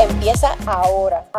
empieza ahora.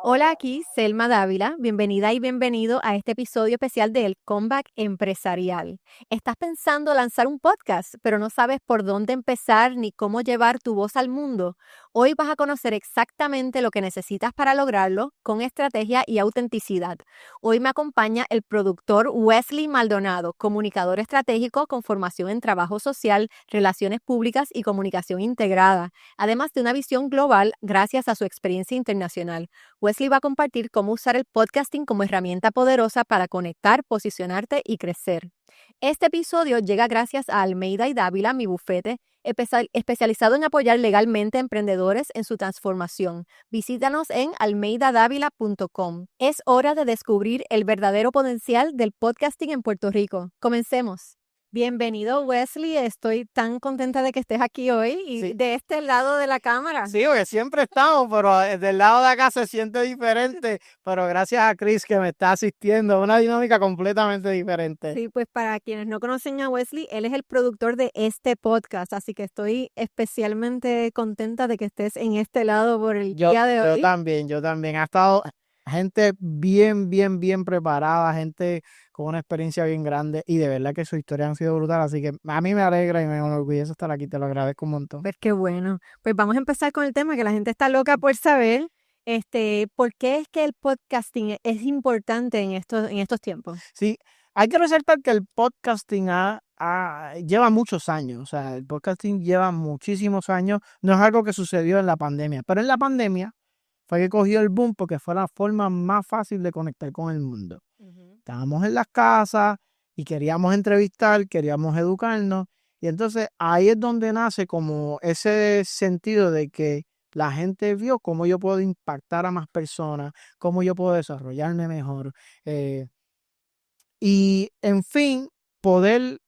Hola, aquí Selma Dávila. Bienvenida y bienvenido a este episodio especial del Comeback Empresarial. ¿Estás pensando lanzar un podcast, pero no sabes por dónde empezar ni cómo llevar tu voz al mundo? Hoy vas a conocer exactamente lo que necesitas para lograrlo con estrategia y autenticidad. Hoy me acompaña el productor Wesley Maldonado, comunicador estratégico con formación en trabajo social, relaciones públicas y comunicación integrada, además de una visión global gracias a su experiencia internacional. Wesley va a compartir cómo usar el podcasting como herramienta poderosa para conectar, posicionarte y crecer. Este episodio llega gracias a Almeida y Dávila, mi bufete, especializado en apoyar legalmente a emprendedores en su transformación. Visítanos en almeidadavila.com. Es hora de descubrir el verdadero potencial del podcasting en Puerto Rico. Comencemos. Bienvenido, Wesley. Estoy tan contenta de que estés aquí hoy y Sí. de este lado de la cámara. Sí, porque siempre estamos, pero del lado de acá se siente diferente, pero gracias a Chris que me está asistiendo, una dinámica completamente diferente. Sí, pues para quienes no conocen a Wesley, él es el productor de este podcast, así que estoy especialmente contenta de que estés en este lado por el día de hoy. Yo también. Ha estado gente bien preparada, gente con una experiencia bien grande y de verdad que su historia han sido brutal, así que a mí me alegra y me enorgullece estar aquí, te lo agradezco un montón. Pues qué bueno. Pues vamos a empezar con el tema que la gente está loca por saber, ¿por qué es que el podcasting es importante en estos tiempos? Sí, hay que resaltar que el podcasting lleva muchos años, o sea, el podcasting lleva muchísimos años, no es algo que sucedió en la pandemia, pero en la pandemia fue que cogió el boom porque fue la forma más fácil de conectar con el mundo. Estábamos en las casas y queríamos entrevistar, queríamos educarnos, y entonces ahí es donde nace como ese sentido de que la gente vio cómo yo puedo impactar a más personas, cómo yo puedo desarrollarme mejor, y en fin, poder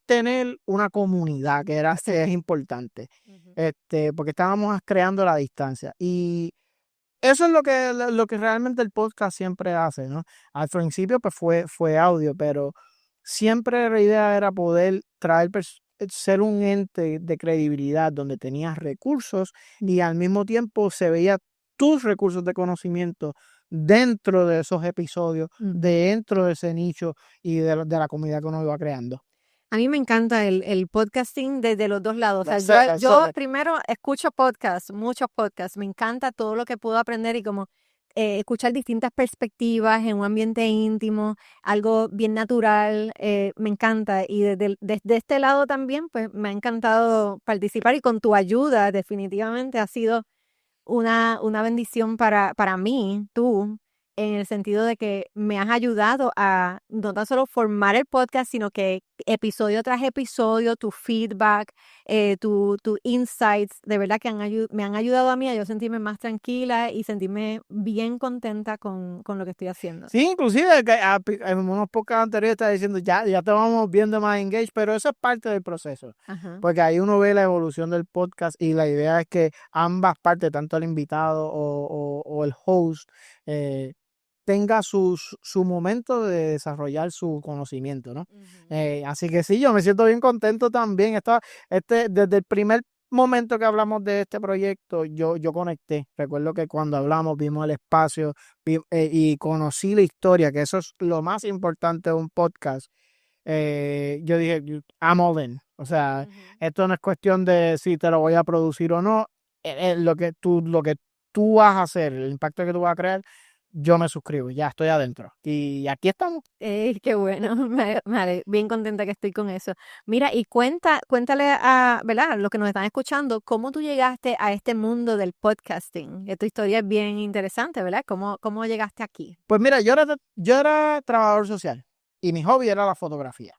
tener una comunidad que es importante, porque estábamos creando la distancia. Y eso es lo que realmente el podcast siempre hace, ¿no? Al principio pues fue audio, pero siempre la idea era poder ser un ente de credibilidad donde tenías recursos y al mismo tiempo se veía tus recursos de conocimiento dentro de esos episodios, dentro de ese nicho y de la comunidad que uno iba creando. A mí me encanta el podcasting desde los dos lados. O sea, yo primero escucho podcasts, muchos podcasts. Me encanta todo lo que puedo aprender y como escuchar distintas perspectivas en un ambiente íntimo, algo bien natural. Me encanta. Y desde este lado también, pues me ha encantado participar y con tu ayuda definitivamente ha sido una bendición para mí, tú, en el sentido de que me has ayudado a no tan solo formar el podcast, sino que episodio tras episodio, tu feedback, tu insights, de verdad que me han ayudado a mí a yo sentirme más tranquila y sentirme bien contenta con lo que estoy haciendo. Sí, inclusive en unos podcasts anteriores estaba diciendo ya te vamos viendo más engaged, pero eso es parte del proceso. Ajá. Porque ahí uno ve la evolución del podcast y la idea es que ambas partes, tanto el invitado o el host, tenga su momento de desarrollar su conocimiento, ¿no? Así que sí, yo me siento bien contento también. Desde el primer momento que hablamos de este proyecto, yo conecté. Recuerdo que cuando hablamos, vimos el espacio y conocí la historia, que eso es lo más importante de un podcast. Yo dije, I'm all in. O sea, esto no es cuestión de si te lo voy a producir o no. Lo que tú vas a hacer, el impacto que tú vas a crear, yo me suscribo, ya estoy adentro. Y aquí estamos. Qué bueno, bien contenta que estoy con eso. Mira, y cuéntale a, ¿verdad?, los que nos están escuchando, cómo tú llegaste a este mundo del podcasting. Tu historia es bien interesante, ¿verdad? ¿Cómo llegaste aquí? Pues mira, yo era trabajador social y mi hobby era la fotografía.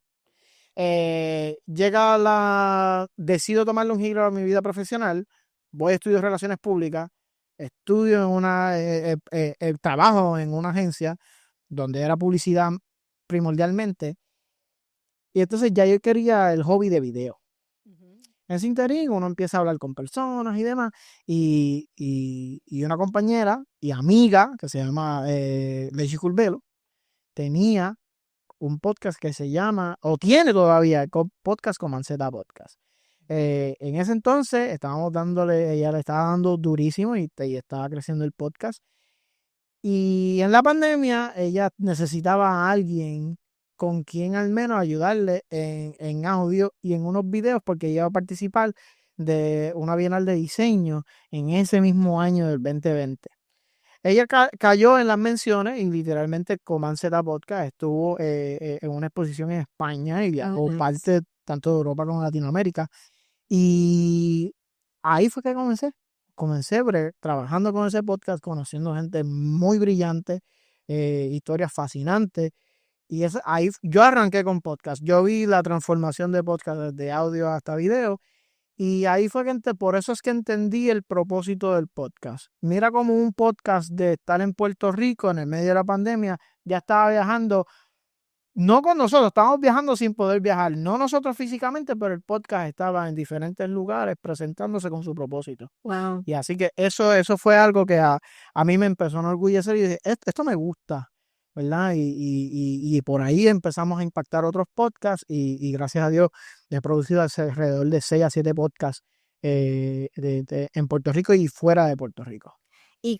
Decido tomarle un giro a mi vida profesional, voy a estudiar relaciones públicas, trabajo en una agencia donde era publicidad primordialmente, y entonces ya yo quería el hobby de video. En ese interín uno empieza a hablar con personas y demás, y una compañera y amiga que se llama Lechi Curbelo tenía un podcast que se llama, o tiene todavía, el podcast Comanceta Podcast. En ese entonces estábamos dándole, ella le estaba dando durísimo y estaba creciendo el podcast. Y en la pandemia ella necesitaba a alguien con quien al menos ayudarle en audio y en unos videos porque ella iba a participar de una bienal de diseño en ese mismo año del 2020. Ella cayó en las menciones y literalmente Command Z Podcast estuvo en una exposición en España y viajó nice. parte tanto de Europa como de Latinoamérica. Y ahí fue que comencé. Comencé trabajando con ese podcast, conociendo gente muy brillante, historias fascinantes. Y ahí yo arranqué con podcast. Yo vi la transformación de podcast desde audio hasta video. Y ahí fue por eso es que entendí el propósito del podcast. Mira como un podcast de estar en Puerto Rico en el medio de la pandemia, ya estaba viajando, no con nosotros, estábamos viajando sin poder viajar, no nosotros físicamente, pero el podcast estaba en diferentes lugares presentándose con su propósito. Wow. Y así que eso fue algo que a mí me empezó a enorgullecer y dije, esto me gusta, ¿verdad? Y por ahí empezamos a impactar otros podcasts y gracias a Dios he producido alrededor de 6 a 7 podcasts en Puerto Rico y fuera de Puerto Rico. Y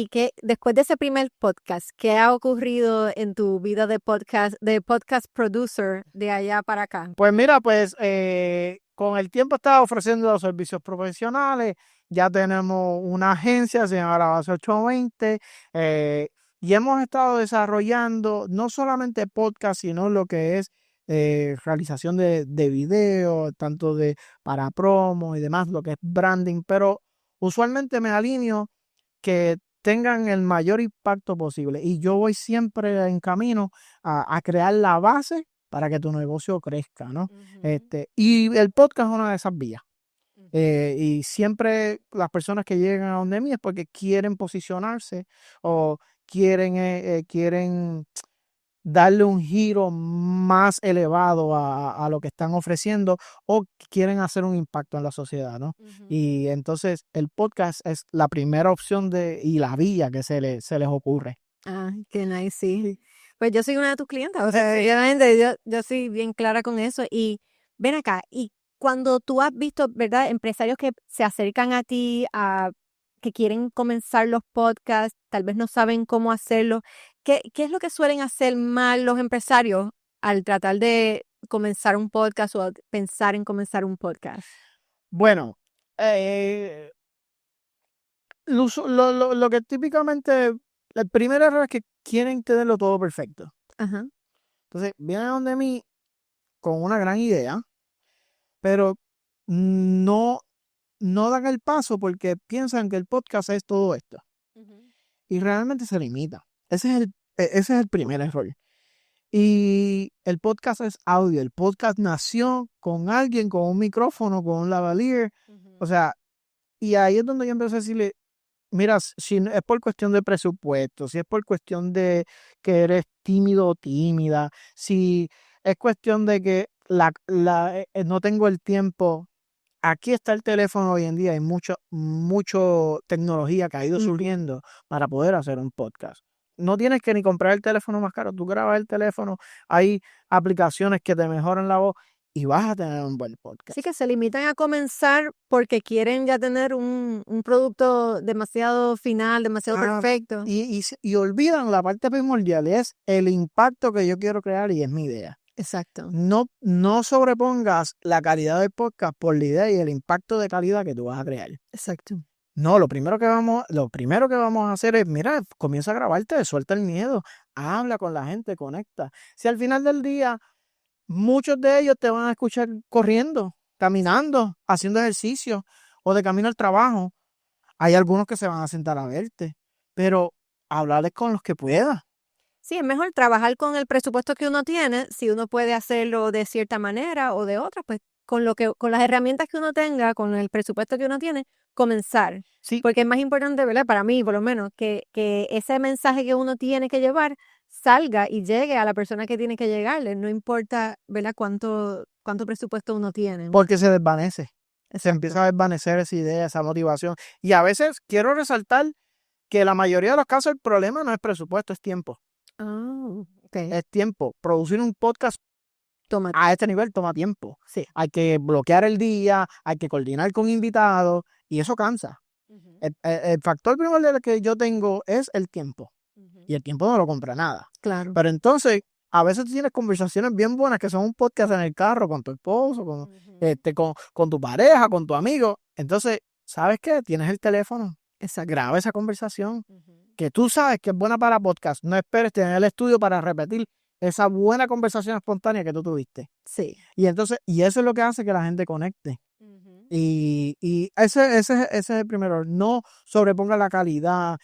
que después de ese primer podcast, ¿qué ha ocurrido en tu vida de podcast producer de allá para acá? Pues mira, con el tiempo estaba ofreciendo los servicios profesionales, ya tenemos una agencia, se llama La Base 820, y hemos estado desarrollando no solamente podcast, sino lo que es realización de video, tanto para promo y demás, lo que es branding, pero usualmente me alineo que tengan el mayor impacto posible. Y yo voy siempre en camino a crear la base para que tu negocio crezca, ¿no? Y el podcast es una de esas vías. Y siempre las personas que llegan a donde mí es porque quieren posicionarse o quieren darle un giro más elevado a lo que están ofreciendo o quieren hacer un impacto en la sociedad, ¿no? Y entonces el podcast es la primera opción y la vía que se les ocurre. Ah, qué nice, sí. Sí. Pues yo soy una de tus clientas, o sea, obviamente yo soy bien clara con eso. Y ven acá, y cuando tú has visto, ¿verdad? Empresarios que se acercan a ti, que quieren comenzar los podcasts, tal vez no saben cómo hacerlo, ¿qué es lo que suelen hacer mal los empresarios al tratar de comenzar un podcast o pensar en comenzar un podcast? Bueno, lo que típicamente, el primer error es que quieren tenerlo todo perfecto. Ajá. Entonces, vienen a donde mí con una gran idea, pero no, no dan el paso porque piensan que el podcast es todo esto. Y realmente se limita. Ese es el primer error. Y el podcast es audio. El podcast nació con alguien, con un micrófono, con un lavalier. O sea, y ahí es donde yo empecé a decirle, mira, si es por cuestión de presupuesto, si es por cuestión de que eres tímido o tímida, si es cuestión de que no tengo el tiempo. Aquí está el teléfono hoy en día, hay mucho tecnología que ha ido surgiendo para poder hacer un podcast. No tienes que ni comprar el teléfono más caro, tú grabas el teléfono, hay aplicaciones que te mejoran la voz y vas a tener un buen podcast. Sí, que se limitan a comenzar porque quieren ya tener un producto demasiado final, demasiado perfecto. Y olvidan la parte primordial, es el impacto que yo quiero crear y es mi idea. Exacto. No sobrepongas la calidad del podcast por la idea y el impacto de calidad que tú vas a crear. Exacto. No, lo primero que vamos a hacer es, mira, comienza a grabarte, suelta el miedo, habla con la gente, conecta. Si al final del día muchos de ellos te van a escuchar corriendo, caminando, haciendo ejercicio o de camino al trabajo, hay algunos que se van a sentar a verte, pero hablarles con los que puedas. Sí, es mejor trabajar con el presupuesto que uno tiene, si uno puede hacerlo de cierta manera o de otra, pues con las herramientas que uno tenga, con el presupuesto que uno tiene, comenzar. Sí, Porque es más importante, ¿verdad? Para mí, por lo menos, que ese mensaje que uno tiene que llevar salga y llegue a la persona que tiene que llegarle. No importa, ¿verdad? Cuánto presupuesto uno tiene. porque se desvanece. Se Exacto. empieza a desvanecer esa idea, esa motivación. Y a veces quiero resaltar que la mayoría de los casos el problema no es presupuesto, es tiempo. Oh, ok. Es tiempo. Producir un podcast Toma. a este nivel toma tiempo. Sí. Hay que bloquear el día, hay que coordinar con invitados y eso cansa. El factor primordial que yo tengo es el tiempo. Y el tiempo no lo compra nada. Claro. Pero entonces, a veces tú tienes conversaciones bien buenas que son un podcast en el carro con tu esposo, con tu pareja, con tu amigo. Entonces, ¿sabes qué? Tienes el teléfono. Graba esa conversación que tú sabes que es buena para podcast. No esperes tener el estudio para repetir esa buena conversación espontánea que tú tuviste. Sí. Y entonces, y eso es lo que hace que la gente conecte. Y ese es el primero. No sobreponga la calidad,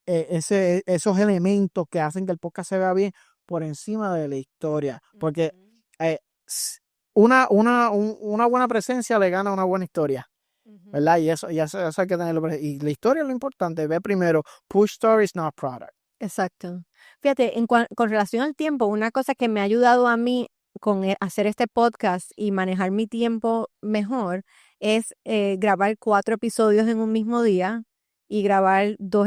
esos elementos que hacen que el podcast se vea bien por encima de la historia. Porque una buena presencia le gana a una buena historia. ¿Verdad? Y eso hay que tenerlo presente. Y la historia es lo importante. Ve primero, push stories, not product. Exacto. Fíjate, con relación al tiempo, una cosa que me ha ayudado a mí con hacer este podcast y manejar mi tiempo mejor es grabar 4 episodios en un mismo día y grabar 2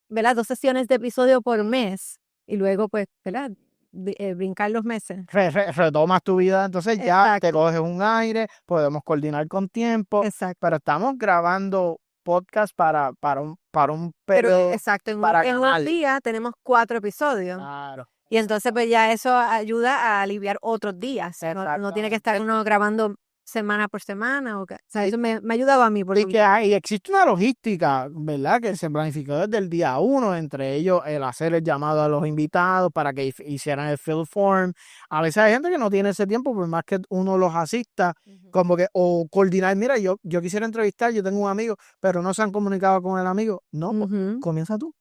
¿verdad? 2 sesiones de episodio por mes y luego, pues, ¿verdad? Brincar los meses. Retomas tu vida, entonces ya Exacto. te coges un aire, podemos coordinar con tiempo, Exacto. pero estamos grabando podcast para un Pero, periodo exacto, en para un ganar. día tenemos 4 episodios. Claro. Y entonces pues ya eso ayuda a aliviar otros días. No tiene que estar uno grabando semana por semana. O sea, eso me ha ayudado a mí. Y Porque, que existe una logística, ¿verdad? Que se planificó desde el día 1, entre ellos el hacer el llamado a los invitados para que hicieran el fill form. A veces hay gente que no tiene ese tiempo, por más que uno los asista, como que, o coordinar, mira, yo quisiera entrevistar, yo tengo un amigo, pero no se han comunicado con el amigo. No, pues, comienza tú.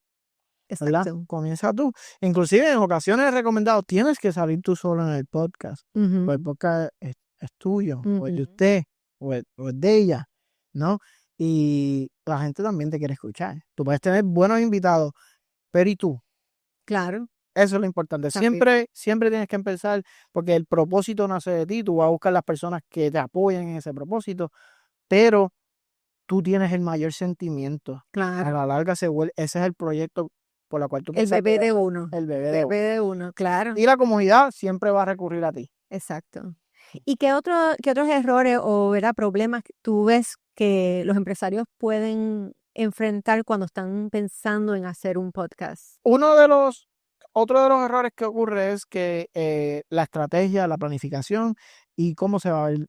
¿Verdad? exacto. Comienza tú. Inclusive en ocasiones he recomendado, tienes que salir tú solo en el podcast. Pues el podcast es tuyo, o es de usted, o es de ella, ¿no? Y la gente también te quiere escuchar. Tú puedes tener buenos invitados, pero ¿y tú? Claro. Eso es lo importante. Siempre tienes que empezar, porque el propósito nace de ti. Tú vas a buscar las personas que te apoyen en ese propósito, pero tú tienes el mayor sentimiento. Claro. A la larga ese es el proyecto por la cual tú El bebé de uno. El bebé de uno, claro. Y la comunidad siempre va a recurrir a ti. Exacto. ¿Y qué otros errores o problemas tú ves que los empresarios pueden enfrentar cuando están pensando en hacer un podcast? Otro de los errores que ocurre es que la estrategia, la planificación y cómo se va a ver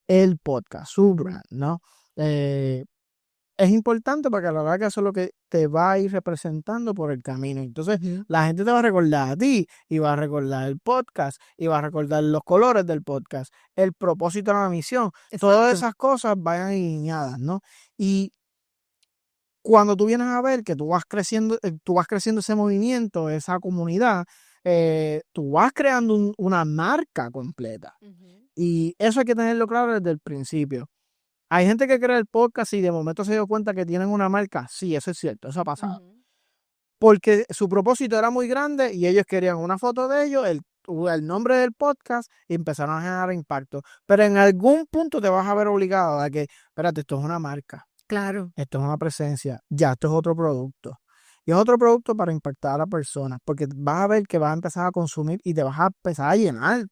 el podcast, su brand, ¿no? Es importante porque a la larga eso es lo que te va a ir representando por el camino. Entonces, la gente te va a recordar a ti y va a recordar el podcast y va a recordar los colores del podcast, el propósito de la misión. Todas esas cosas vayan alineadas, ¿no? Y cuando tú vienes a ver que tú vas creciendo ese movimiento, esa comunidad, tú vas creando una marca completa. Y eso hay que tenerlo claro desde el principio. Hay gente que crea el podcast y de momento se dio cuenta que tienen una marca. Sí, eso es cierto, eso ha pasado. Porque su propósito era muy grande y ellos querían una foto de ellos, el nombre del podcast y empezaron a generar impacto. Pero en algún punto te vas a ver obligado a que, espérate, esto es una marca. Claro. Esto es una presencia. Ya, esto es otro producto. Y es otro producto para impactar a la persona, porque vas a ver que vas a empezar a consumir y te vas a empezar a llenar.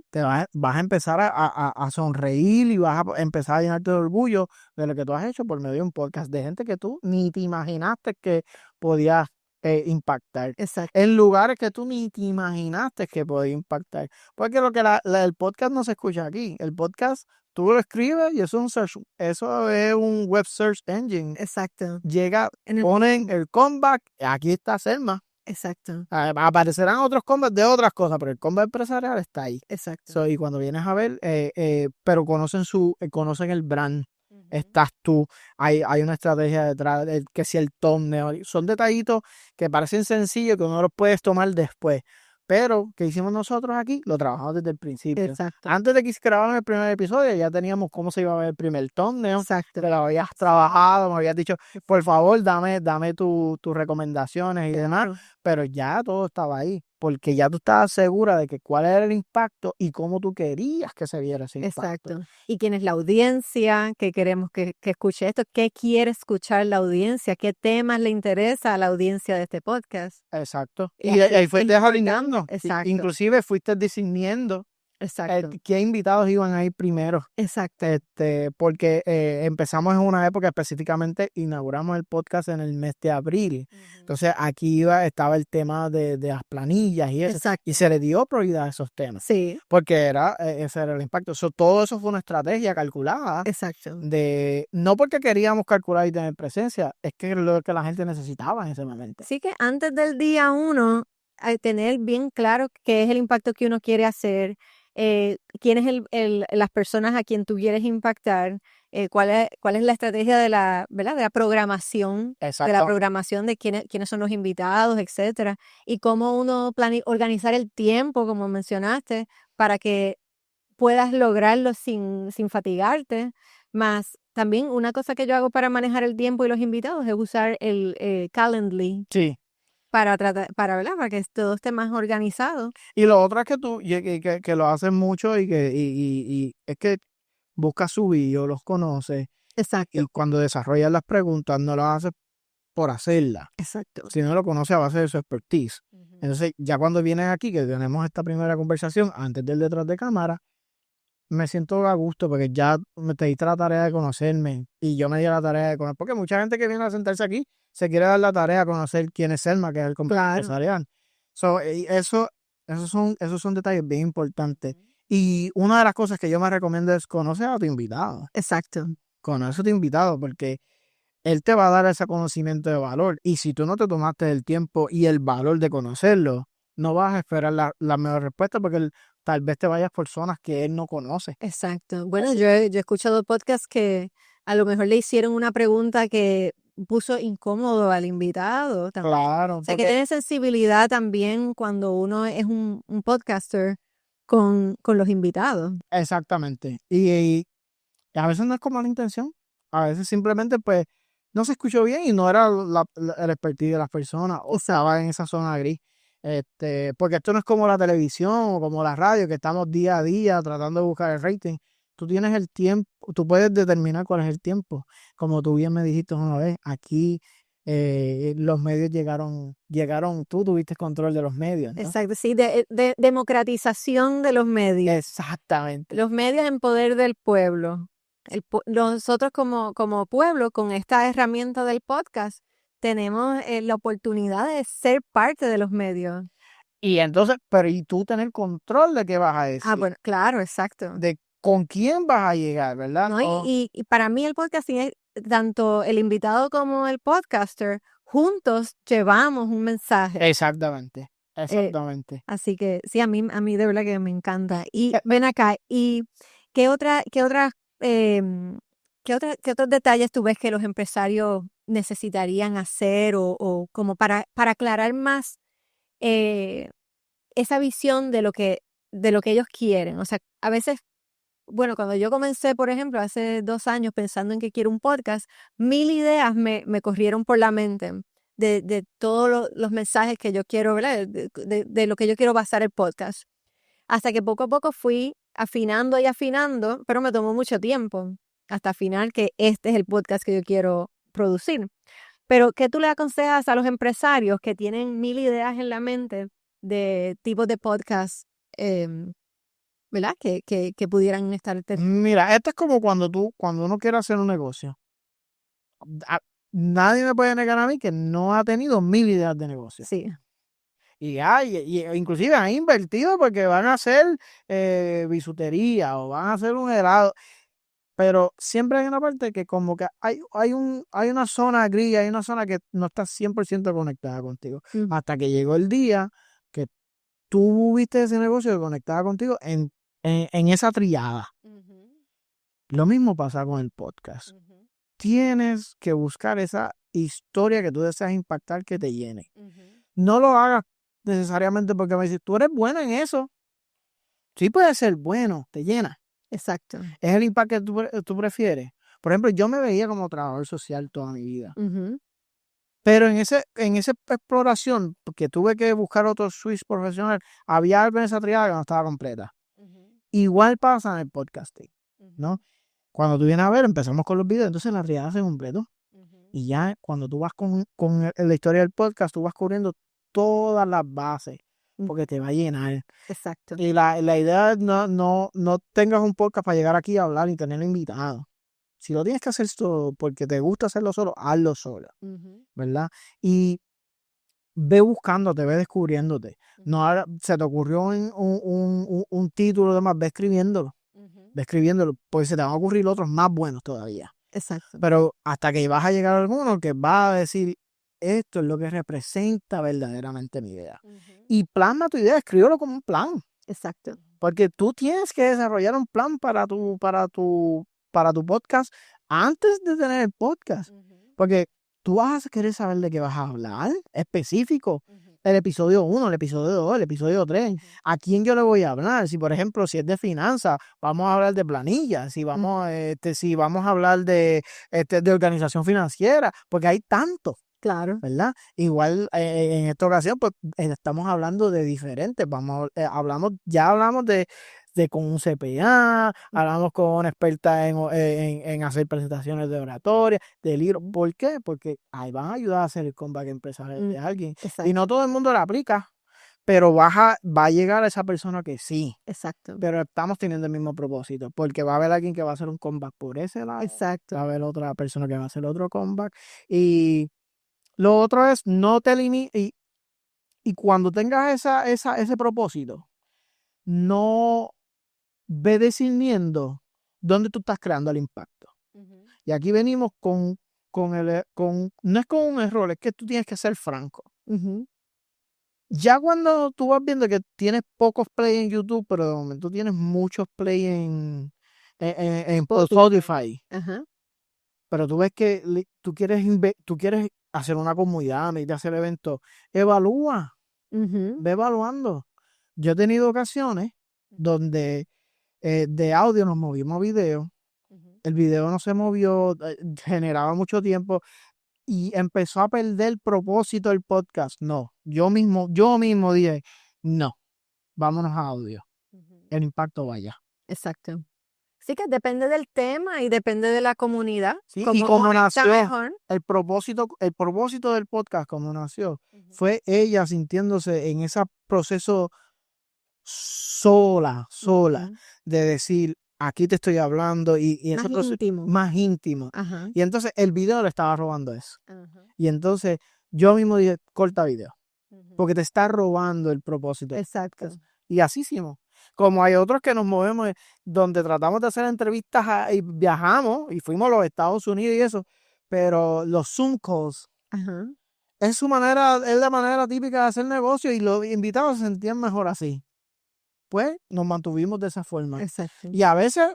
Te vas a empezar a sonreír y vas a empezar a llenarte de orgullo de lo que tú has hecho por medio de un podcast de gente que tú ni te imaginaste que podías impactar. Exacto. En lugares que tú ni te imaginaste que podía impactar. Porque lo que el podcast no se escucha aquí. El podcast tú lo escribes y eso es un web search engine. Exacto. Ponen el comeback, aquí está Selma. Exacto. Aparecerán otros comebacks de otras cosas, pero el comeback empresarial está ahí. Exacto. Y cuando vienes a ver, pero conocen el brand. Estás tú, hay una estrategia detrás, que si el thumbnail, son detallitos que parecen sencillos que uno los puedes tomar después, pero que hicimos nosotros aquí, lo trabajamos desde el principio. Exacto. Antes de que grabaran el primer episodio, ya teníamos cómo se iba a ver el primer thumbnail. Exacto. Te lo habías trabajado, me habías dicho, por favor, dame tus recomendaciones y demás, pero ya todo estaba ahí. porque ya tú estabas segura de que cuál era el impacto y cómo tú querías que se viera ese impacto. Exacto. ¿Y quién es la audiencia que queremos que escuche esto? ¿Qué quiere escuchar la audiencia? ¿Qué temas le interesa a la audiencia de este podcast? Exacto. Y Y aquí ahí es fuiste importante. alineando. Exacto, Inclusive fuiste discerniendo exacto, qué invitados iban a ir primero. exacto. Porque empezamos en una época específicamente, inauguramos el podcast en el mes de abril. Entonces aquí estaba el tema de las planillas y eso. Exacto. Y se le dio prioridad a esos temas. Sí, Porque ese era el impacto. Todo eso fue una estrategia calculada. exacto. No porque queríamos calcular y tener presencia, es que es lo que la gente necesitaba en ese momento. Así que antes del día 1, tener bien claro qué es el impacto que uno quiere hacer, quién es las personas a quien tú quieres impactar, cuál es la estrategia de la, ¿verdad? De la programación, Exacto. de quiénes son los invitados, etcétera, y cómo uno organizar el tiempo, como mencionaste, para que puedas lograrlo sin fatigarte. Más también una cosa que yo hago para manejar el tiempo y los invitados es usar el Calendly Sí. para ¿verdad? Para que todo esté más organizado. Y lo otro es que tú, que lo haces mucho y es que buscas su bio, los conoces Exacto, y cuando desarrollas las preguntas no las haces por hacerlas, exacto. sino lo conoces a base de su expertise. Entonces, ya cuando vienes aquí, que tenemos esta primera conversación antes del detrás de cámara, me siento a gusto porque ya te diste la tarea de conocerme y yo me di la tarea de conocer, porque mucha gente que viene a sentarse aquí se quiere dar la tarea de conocer quién es Selma, que es el compañero Claro. empresarial. Esos son detalles bien importantes. Y una de las cosas que yo me recomiendo es conocer a tu invitado. Exacto. Conoce a tu invitado porque él te va a dar ese conocimiento de valor. Y si tú no te tomaste el tiempo y el valor de conocerlo, no vas a esperar la mejor respuesta porque tal vez te vayas por zonas que él no conoce. Exacto. Bueno, yo he escuchado podcasts que a lo mejor le hicieron una pregunta que puso incómodo al invitado también. Claro, O sea, que porque tiene sensibilidad también cuando uno es un podcaster con los invitados. exactamente. Y a veces no es con mala intención. A veces simplemente pues no se escuchó bien y no era el expertise de las personas o estaba en esa zona gris. Porque esto no es como la televisión o como la radio, que estamos día a día tratando de buscar el rating. Tú tienes el tiempo, tú puedes determinar cuál es el tiempo. Como tú bien me dijiste una vez, aquí los medios llegaron, tú tuviste control de los medios, ¿no? Exacto, sí, de democratización de los medios. Exactamente. Los medios en poder del pueblo. Nosotros como pueblo, con esta herramienta del podcast, tenemos la oportunidad de ser parte de los medios. Y entonces, pero y tú tener control de qué vas a decir, Bueno, claro, exacto. de con quién vas a llegar, ¿verdad? ¿No? Y para mí el podcasting es tanto el invitado como el podcaster, juntos llevamos un mensaje. Exactamente, exactamente. Así que sí, a mí de verdad que me encanta. Y ven acá, ¿y qué otros detalles tú ves que los empresarios necesitarían hacer o como para aclarar más esa visión de lo que ellos quieren? O sea, a veces, bueno, cuando yo comencé, por ejemplo, hace 2 años pensando en que quiero un podcast, 1000 ideas me corrieron por la mente de todos los mensajes que yo quiero, ¿verdad? De lo que yo quiero basar el podcast. Hasta que poco a poco fui afinando y afinando, pero me tomó mucho tiempo hasta afinar que este es el podcast que yo quiero producir. Pero, ¿qué tú le aconsejas a los empresarios que tienen 1000 ideas en la mente de tipos de podcast, ¿verdad? Que pudieran estar. Mira, esto es como cuando uno quiere hacer un negocio. A- Nadie me puede negar a mí que no ha tenido 1000 ideas de negocio. Sí, Y inclusive han invertido porque van a hacer bisutería o van a hacer un helado. Pero siempre hay una parte que como que hay una zona gris, hay una zona que no está 100% conectada contigo. mm, Hasta que llegó el día que tú viste ese negocio que conectaba contigo en esa triada. Lo mismo pasa con el podcast. Tienes que buscar esa historia que tú deseas impactar que te llene. No lo hagas necesariamente porque me dices, tú eres buena en eso. Sí puede ser bueno, te llena. exacto. Es el impacto que tú prefieres. Por ejemplo, yo me veía como trabajador social toda mi vida. Ujú. Pero en esa exploración, porque tuve que buscar otro switch profesional, había algo en esa triada que no estaba completa. Igual pasa en el podcasting, ¿no? Cuando tú vienes a ver, empezamos con los videos, entonces la triada se completó. Y ya cuando tú vas con la historia del podcast, tú vas cubriendo todas las bases, porque te va a llenar. Exacto. Y la idea es no tengas un podcast para llegar aquí a hablar y tener invitados. Si lo tienes que hacer solo porque te gusta hacerlo solo, hazlo solo, ¿verdad? Y ve buscándote, ve descubriéndote. No ahora se te ocurrió un título de más, ve escribiéndolo, porque se te van a ocurrir otros más buenos todavía. Exacto. Pero hasta que vas a llegar a alguno que va a decir, esto es lo que representa verdaderamente mi idea. Y plasma tu idea, escríbelo como un plan. Exacto. Porque tú tienes que desarrollar un plan para tu podcast antes de tener el podcast. Porque tú vas a querer saber de qué vas a hablar, específico. El episodio 1, el episodio 2, el episodio 3. ¿A quién yo le voy a hablar? Si, por ejemplo, si es de finanzas, vamos a hablar de planillas. Si vamos a hablar de organización financiera. Porque hay tanto. Claro. ¿Verdad? Igual en esta ocasión, pues estamos hablando de diferentes. Ya hablamos de con un CPA, hablamos con una experta en hacer presentaciones de oratoria, de libros. ¿Por qué? Porque ahí van a ayudar a hacer el comeback empresarial de alguien. Exacto. Y no todo el mundo lo aplica, pero va a llegar a esa persona que sí. Exacto. Pero estamos teniendo el mismo propósito, porque va a haber alguien que va a hacer un comeback por ese lado. Exacto. Va a haber otra persona que va a hacer otro comeback. Y lo otro es no te limites. Y cuando tengas ese propósito, no ve decidiendo dónde tú estás creando el impacto. Y aquí venimos no es con un error, es que tú tienes que ser franco. Ya cuando tú vas viendo que tienes pocos play en YouTube, pero de momento tienes muchos play en Spotify. Pero tú ves que tú quieres hacer una comunidad, necesitas hacer eventos, evalúa, ve evaluando. Yo he tenido ocasiones donde de audio nos movimos a video, el video no se movió, generaba mucho tiempo y empezó a perder el propósito del podcast. No, yo mismo dije, no, vámonos a audio, el impacto vaya. Exacto. Sí, que depende del tema y depende de la comunidad. Sí, y como conecta nació, mejor. el propósito del podcast, como nació, fue ella sintiéndose en ese proceso sola, de decir, aquí te estoy hablando y Más ese proceso íntimo. más íntimo. Ajá. Y entonces el video le estaba robando eso. Y entonces yo mismo dije, corta video, porque te está robando el propósito. Exacto. Y así hicimos. Como hay otros que nos movemos, donde tratamos de hacer entrevistas y viajamos y fuimos a los Estados Unidos y eso, pero los Zoom calls es la manera típica de hacer negocio y los invitados se sentían mejor así. Pues nos mantuvimos de esa forma. Exacto. Y a veces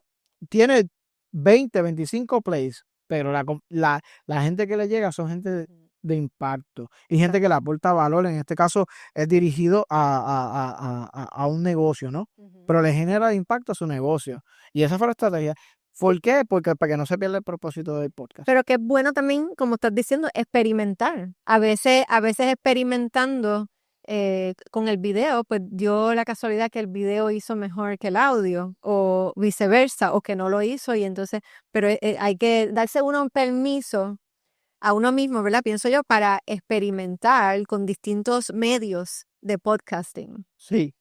tiene 20, 25 plays, pero la gente que le llega son gente de impacto y gente que le aporta valor. En este caso es dirigido a un negocio, ¿no? Pero le genera impacto a su negocio. Y esa fue la estrategia. ¿Por qué? Porque para que no se pierda el propósito del podcast. Pero que es bueno también, como estás diciendo, experimentar. A veces experimentando con el video, pues dio la casualidad que el video hizo mejor que el audio, o viceversa, o que no lo hizo, y entonces, pero hay que darse uno un permiso a uno mismo, ¿verdad? Pienso yo, para experimentar con distintos medios de podcasting. Sí,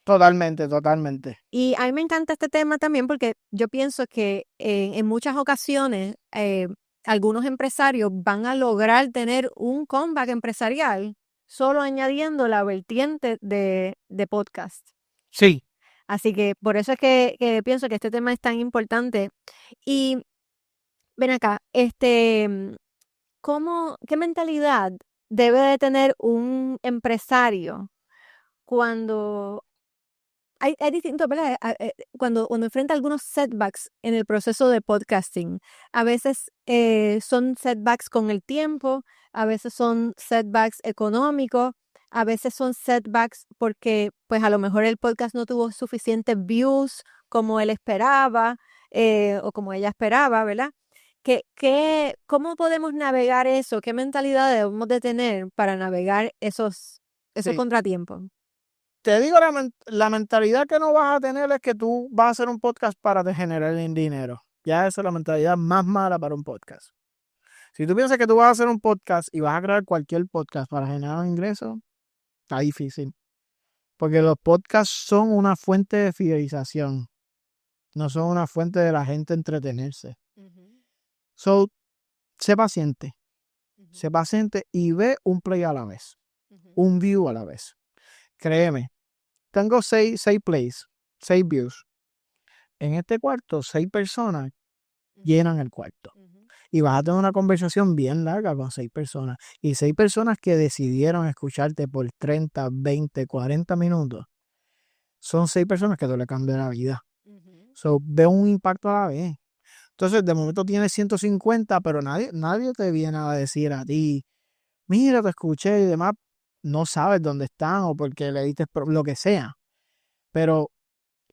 totalmente. Y a mí me encanta este tema también porque yo pienso que en muchas ocasiones algunos empresarios van a lograr tener un comeback empresarial solo añadiendo la vertiente de podcast. Sí. Así que por eso es que pienso que este tema es tan importante. Y ven acá, ¿qué mentalidad debe de tener un empresario cuando hay distintos, ¿verdad? Cuando enfrenta algunos setbacks en el proceso de podcasting? A veces son setbacks con el tiempo, a veces son setbacks económicos, a veces son setbacks porque pues a lo mejor el podcast no tuvo suficientes views como él esperaba o como ella esperaba, ¿verdad? ¿Cómo podemos navegar eso? ¿Qué mentalidad debemos de tener para navegar esos Sí. contratiempos? Te digo, la mentalidad que no vas a tener es que tú vas a hacer un podcast para te generar dinero. Ya esa es la mentalidad más mala para un podcast. Si tú piensas que tú vas a hacer un podcast y vas a crear cualquier podcast para generar ingresos, está difícil. Porque los podcasts son una fuente de fidelización. No son una fuente de la gente entretenerse. So, sé paciente. Sé paciente y ve un play a la vez. Un view a la vez. Créeme. Tengo 6 plays, 6 views. En este cuarto, 6 personas llenan el cuarto. Y vas a tener una conversación bien larga con 6 personas. Y 6 personas que decidieron escucharte por 30, 20, 40 minutos. Son 6 personas que te le cambian la vida. So, ve un impacto a la vez. Entonces, de momento tienes 150, pero nadie te viene a decir a ti, mira, te escuché y demás. No sabes dónde están o porque le diste lo que sea. Pero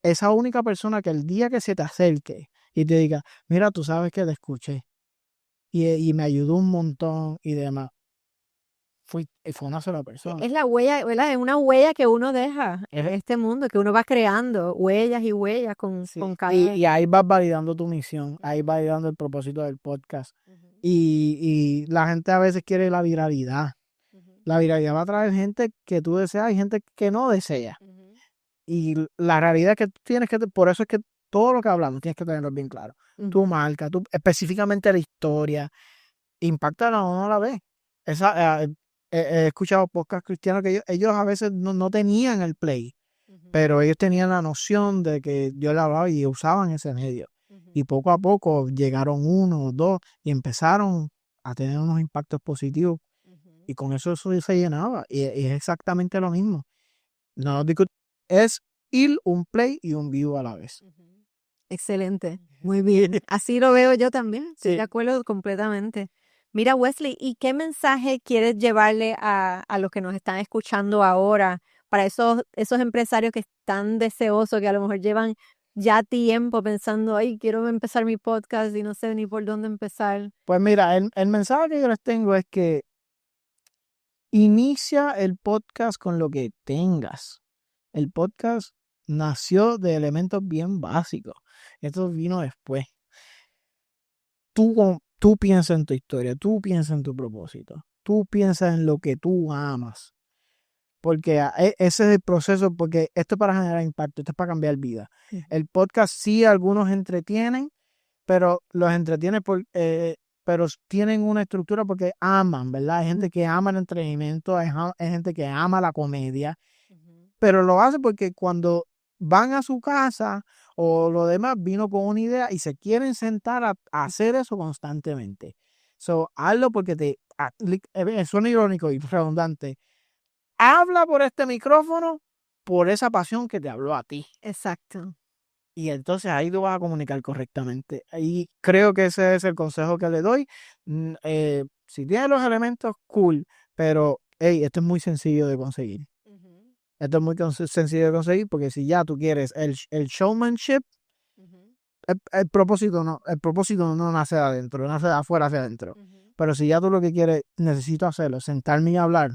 esa única persona que el día que se te acerque y te diga, mira, tú sabes que te escuché y me ayudó un montón y demás, fue una sola persona. Es la huella, ¿verdad? Es una huella que uno deja en este mundo, que uno va creando huellas y huellas con cada... Y ahí vas validando tu misión, ahí vas validando el propósito del podcast. Y la gente a veces quiere la viralidad. La viralidad va a traer gente que tú deseas y gente que no desea. Y la realidad es que tú tienes que, por eso es que todo lo que hablamos tienes que tenerlo bien claro. Tu marca, específicamente la historia, impacta o no la ves. He escuchado podcasts cristianos que ellos a veces no tenían el play, pero ellos tenían la noción de que yo le hablaba y usaban ese medio. Y poco a poco llegaron 1 o 2 y empezaron a tener unos impactos positivos. Y con eso se llenaba. Y es exactamente lo mismo. No es ir un play y un view a la vez. Excelente, muy bien. Así lo veo yo también, estoy Sí. de acuerdo completamente. Mira, Wesley, ¿y qué mensaje quieres llevarle a los que nos están escuchando ahora, para esos empresarios que están deseosos, que a lo mejor llevan ya tiempo pensando, ay, quiero empezar mi podcast y no sé ni por dónde empezar? Pues mira, el mensaje que yo les tengo es que inicia el podcast con lo que tengas. El podcast nació de elementos bien básicos. Esto vino después. Tú piensas en tu historia, tú piensas en tu propósito, tú piensas en lo que tú amas. Porque ese es el proceso, porque esto es para generar impacto, esto es para cambiar vida. El podcast sí, algunos entretienen, pero los entretienen pero tienen una estructura porque aman, ¿verdad? Hay gente que ama el entretenimiento, hay gente que ama la comedia, pero lo hace porque cuando van a su casa o lo demás, vino con una idea y se quieren sentar a hacer eso constantemente. So, hazlo porque suena irónico y redundante. Habla por este micrófono por esa pasión que te habló a ti. Exacto. Y entonces ahí tú vas a comunicar correctamente. Y creo que ese es el consejo que le doy. Si tienes los elementos, cool. Pero, hey, esto es muy sencillo de conseguir. Esto es muy sencillo de conseguir porque si ya tú quieres el showmanship, el propósito no nace de adentro, nace de afuera hacia adentro. Pero si ya tú lo que quieres, necesito hacerlo, sentarme y hablar,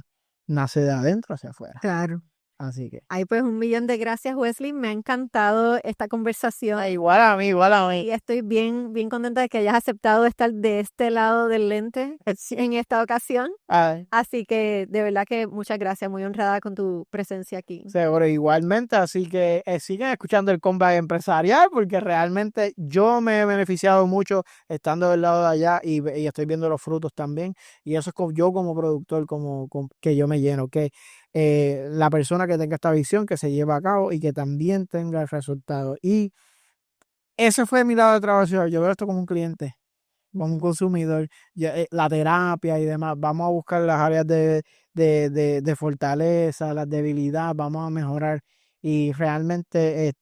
nace de adentro hacia afuera. Claro. Así que. Ay, pues 1,000,000 de gracias, Wesley. Me ha encantado esta conversación. Igual a mí. Y estoy bien, bien contenta de que hayas aceptado estar de este lado del lente en esta ocasión. Así que de verdad que muchas gracias, muy honrada con tu presencia aquí. Seguro, igualmente. Así que sigan escuchando el Comeback Empresarial porque realmente yo me he beneficiado mucho estando del lado de allá y estoy viendo los frutos también. Y eso es yo como productor, que yo me lleno, que la persona que tenga esta visión, que se lleva a cabo y que también tenga el resultado. Y ese fue mi lado de trabajo. Yo veo esto como un cliente, como un consumidor. La terapia y demás. Vamos a buscar las áreas de fortaleza, las debilidades, vamos a mejorar. Y realmente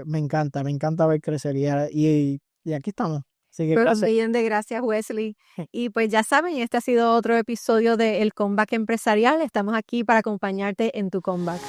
me encanta ver crecer. Y aquí estamos. Así que Pues bien de gracias, Wesley. Y pues ya saben, este ha sido otro episodio de El Comeback Empresarial. Estamos aquí para acompañarte en tu comeback.